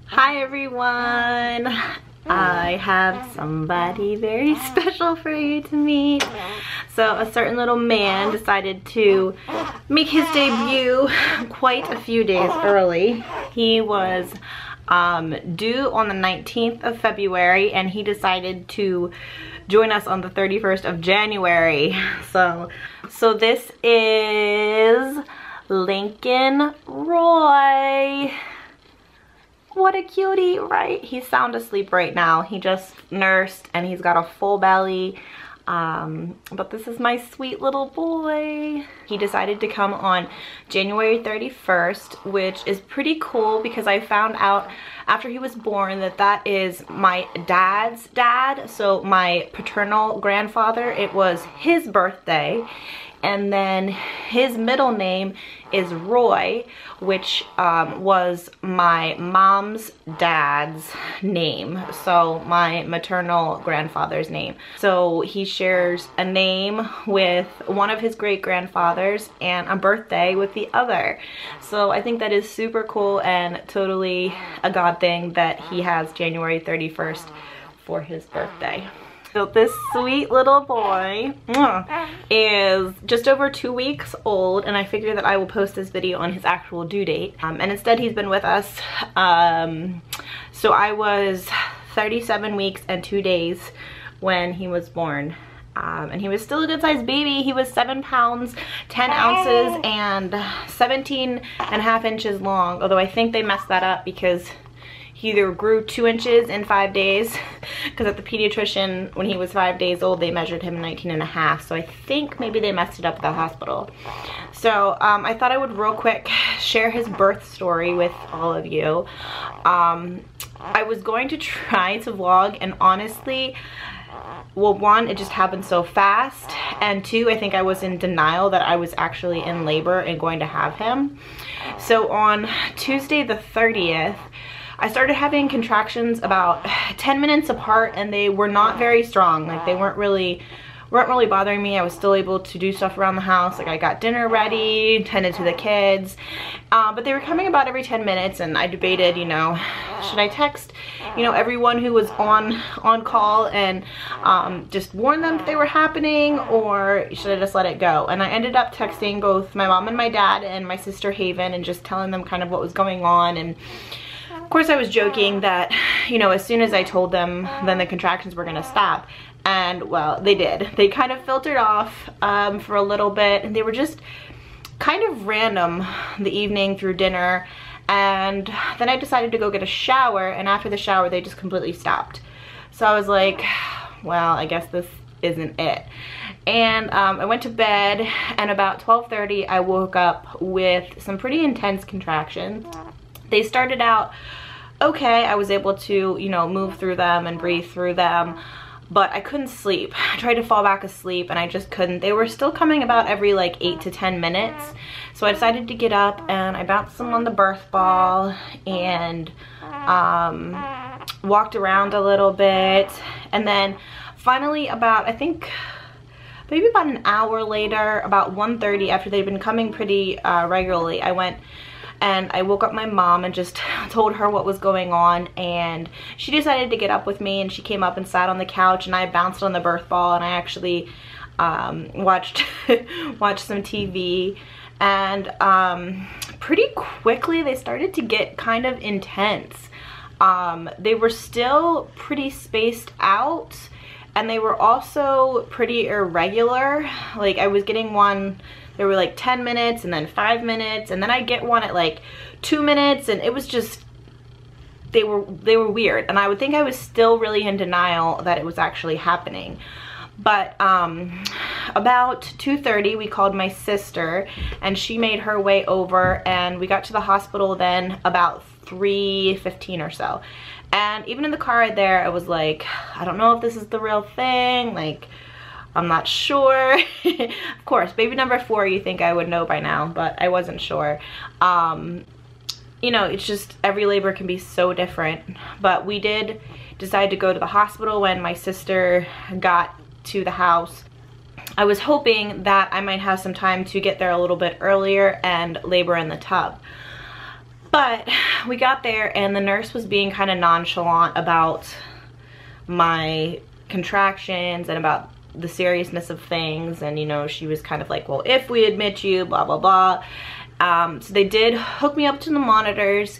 Hi everyone! I have somebody very special for you to meet. So a certain little man decided to make his debut quite a few days early. He was due on the 19th of February and he decided to join us on the 31st of January. So this is Lincoln Roy. What a cutie, right? He's sound asleep right now. He just nursed and he's got a full belly. But this is my sweet little boy. He decided to come on January 31st, which is pretty cool because I found out after he was born that that is my dad's dad. So my paternal grandfather, it was his birthday. And then his middle name is Roy, which was my mom's dad's name. So my maternal grandfather's name. So he shares a name with one of his great grandfathers and a birthday with the other. So I think that is super cool and totally a God thing that he has January 31st for his birthday. So this sweet little boy is just over 2 weeks old, and I figure that I will post this video on his actual due date. And instead he's been with us. So I was 37 weeks and 2 days when he was born. And he was still a good sized baby. He was 7 pounds, 10 ounces, and 17.5 inches long. Although I think they messed that up because he either grew 2 inches in 5 days, because at the pediatrician, when he was 5 days old, they measured him 19.5. So I think maybe they messed it up at the hospital. So I thought I would real quick share his birth story with all of you. I was going to try to vlog, and honestly, well, one, it just happened so fast, and two, I think I was in denial that I was actually in labor and going to have him. So on Tuesday the 30th, I started having contractions about 10 minutes apart, and they were not very strong. Like, they weren't really bothering me. I was still able to do stuff around the house. Like, I got dinner ready, tended to the kids, but they were coming about every 10 minutes, and I debated, you know, should I text, you know, everyone who was on call and just warn them that they were happening, or should I just let it go? And I ended up texting both my mom and my dad and my sister Haven and just telling them kind of what was going on. And of course I was joking that, you know, as soon as I told them, then the contractions were gonna stop. And well, they did. They kind of filtered off for a little bit, and they were just kind of random the evening through dinner. And then I decided to go get a shower, and after the shower they just completely stopped. So I was like, well, I guess this isn't it. And I went to bed, and about 12:30 I woke up with some pretty intense contractions. They started out okay. I was able to, you know, move through them and breathe through them, but I couldn't sleep. I tried to fall back asleep and I just couldn't. They were still coming about every like 8 to 10 minutes. So I decided to get up and I bounced them on the birth ball and walked around a little bit. And then finally about, I think, maybe about an hour later, about 1:30, after they'd been coming pretty regularly, I went and I woke up my mom and just told her what was going on, and she decided to get up with me, and she came up and sat on the couch, and I bounced on the birth ball, and I actually watched some TV. And pretty quickly they started to get kind of intense. They were still pretty spaced out, and they were also pretty irregular. Like, I was getting one, there were like 10 minutes and then 5 minutes, and then I'd get one at like 2 minutes, and it was just, they were weird. And I would think I was still really in denial that it was actually happening. But about 2:30 we called my sister, and she made her way over, and we got to the hospital then about 3:15 or so. And even in the car right there, I was like, I don't know if this is the real thing, like, I'm not sure. Of course, baby number 4, you think I would know by now, but I wasn't sure. You know, it's just, every labor can be so different. But we did decide to go to the hospital when my sister got to the house. I was hoping that I might have some time to get there a little bit earlier and labor in the tub. But we got there and the nurse was being kind of nonchalant about my contractions and about the seriousness of things, and you know, she was kind of like, well, if we admit you, blah blah blah. So they did hook me up to the monitors,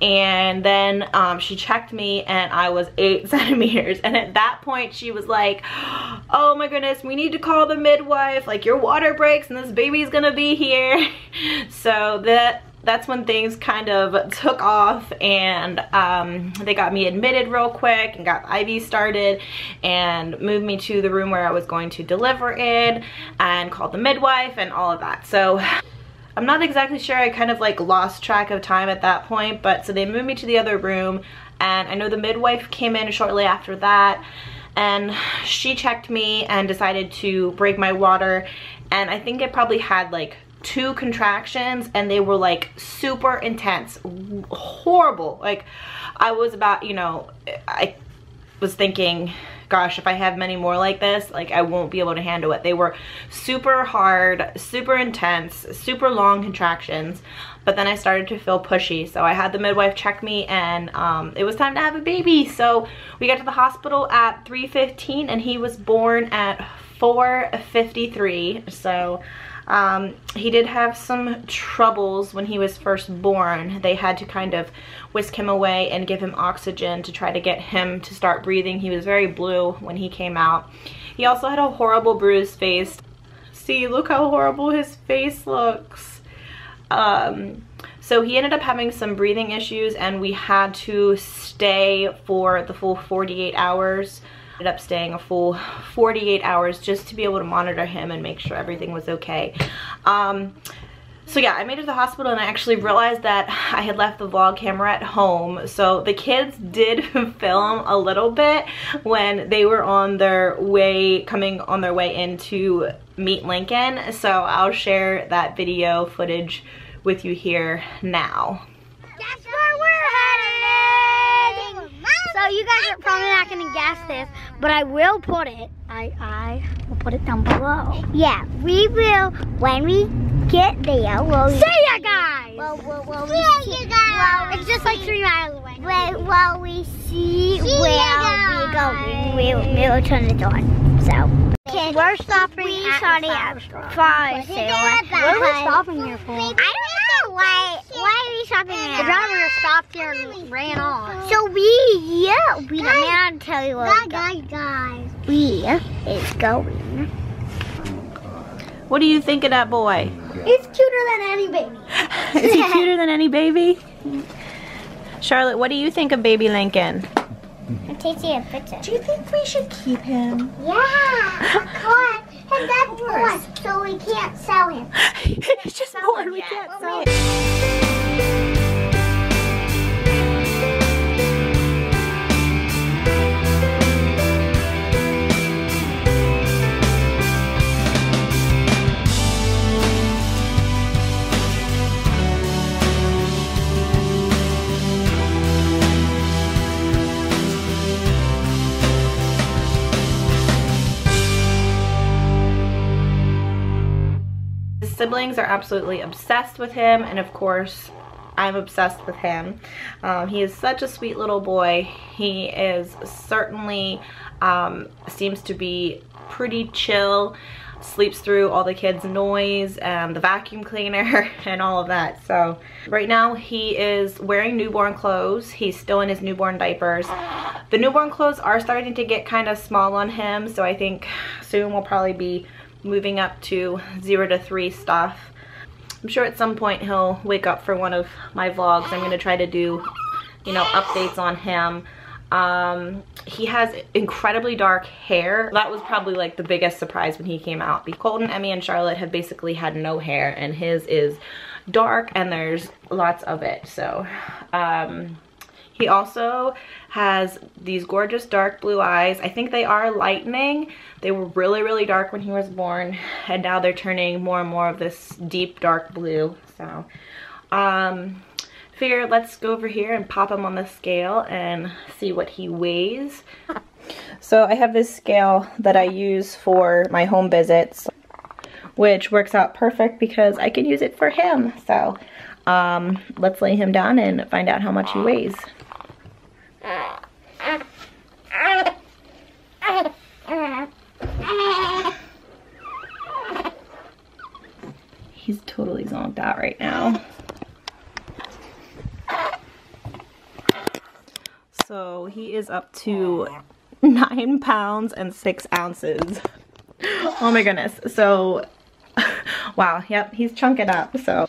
and then she checked me and I was 8 centimeters, and at that point she was like, oh my goodness, we need to call the midwife, like your water breaks and this baby's gonna be here. So that's when things kind of took off, and they got me admitted real quick and got IV started and moved me to the room where I was going to deliver in and called the midwife and all of that. So I'm not exactly sure, I kind of like lost track of time at that point, but so they moved me to the other room, and I know the midwife came in shortly after that, and she checked me and decided to break my water, and I think it probably had like 2 contractions, and they were like super intense, horrible. Like I was about, you know, I was thinking, gosh, if I have many more like this, like I won't be able to handle it. They were super hard, super intense, super long contractions. But then I started to feel pushy, so I had the midwife check me, and it was time to have a baby. So we got to the hospital at 3:15 and he was born at 4:53. So he did have some troubles when he was first born. They had to kind of whisk him away and give him oxygen to try to get him to start breathing. He was very blue when he came out. He also had a horrible bruised face. See, look how horrible his face looks. So he ended up having some breathing issues, and we had to stay for the full 48 hours. Ended up staying a full 48 hours just to be able to monitor him and make sure everything was okay. So yeah, I made it to the hospital, and I actually realized that I had left the vlog camera at home. So the kids did film a little bit when they were on their way, coming on their way in to meet Lincoln. So I'll share that video footage with you here now. That's where we're headed! So you guys are probably not gonna guess this, but I will put it. I will put it down below. Yeah, we will when we get there. We'll see ya, guys. See ya, guys. Well, it's just like 3 miles away. Well, we see where we're going. We'll turn it on. So. We're stopping at 5. What are we stopping here for? I don't know. Why are we stopping here? The driver stopped here and ran off. So we don't tell you what guys. We is going. What do you think of that boy? He's cuter than any baby. Is he cuter than any baby? Charlotte, what do you think of baby Lincoln? I'm taking a picture. Do you think we should keep him? Yeah, of course. And that's born, so we can't sell him. He's just born, we can't sell him. Siblings are absolutely obsessed with him, and of course I'm obsessed with him. He is such a sweet little boy. He is certainly seems to be pretty chill, sleeps through all the kids' noise and the vacuum cleaner and all of that. So right now he is wearing newborn clothes. He's still in his newborn diapers. The newborn clothes are starting to get kind of small on him, so I think soon we'll probably be moving up to 0 to 3 stuff. I'm sure at some point he'll wake up for one of my vlogs. I'm gonna try to do, you know, updates on him. He has incredibly dark hair. That was probably like the biggest surprise when he came out. Colton, Emmy, and Charlotte have basically had no hair, and his is dark and there's lots of it. So he also has these gorgeous dark blue eyes. I think they are lightening. They were really, really dark when he was born, and now they're turning more and more of this deep dark blue. So figure let's go over here and pop him on the scale and see what he weighs. So I have this scale that I use for my home visits, which works out perfect because I can use it for him. So let's lay him down and find out how much he weighs. He's totally zonked out right now. So he is up to 9 pounds and 6 ounces. Oh my goodness. So, wow, yep, he's chunking up. So,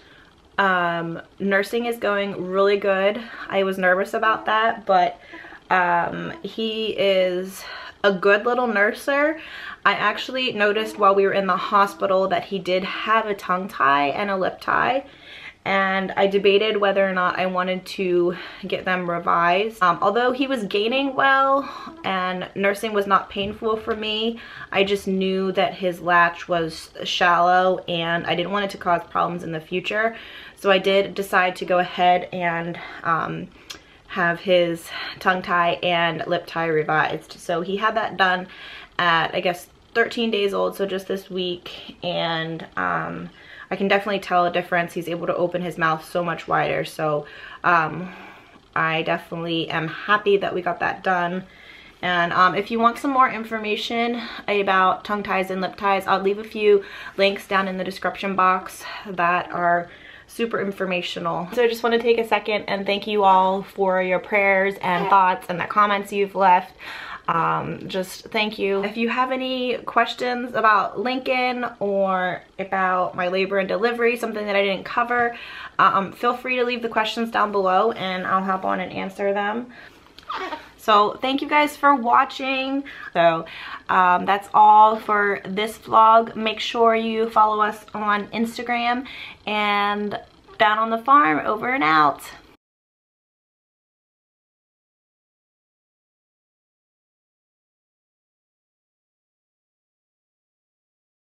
nursing is going really good. I was nervous about that, but he is a good little nurser. I actually noticed while we were in the hospital that he did have a tongue tie and a lip tie, and I debated whether or not I wanted to get them revised. Although he was gaining well and nursing was not painful for me, I just knew that his latch was shallow and I didn't want it to cause problems in the future. So I did decide to go ahead and have his tongue tie and lip tie revised. So he had that done at, I guess, 13 days old, so just this week, and I can definitely tell a difference. He's able to open his mouth so much wider, so I definitely am happy that we got that done. And if you want some more information about tongue ties and lip ties, I'll leave a few links down in the description box that are super informational. So I just want to take a second and thank you all for your prayers and thoughts and the comments you've left. Just thank you. If you have any questions about Lincoln or about my labor and delivery, something that I didn't cover, feel free to leave the questions down below and I'll hop on and answer them. So thank you guys for watching. So that's all for this vlog. Make sure you follow us on Instagram, and Down on the Farm, over and out.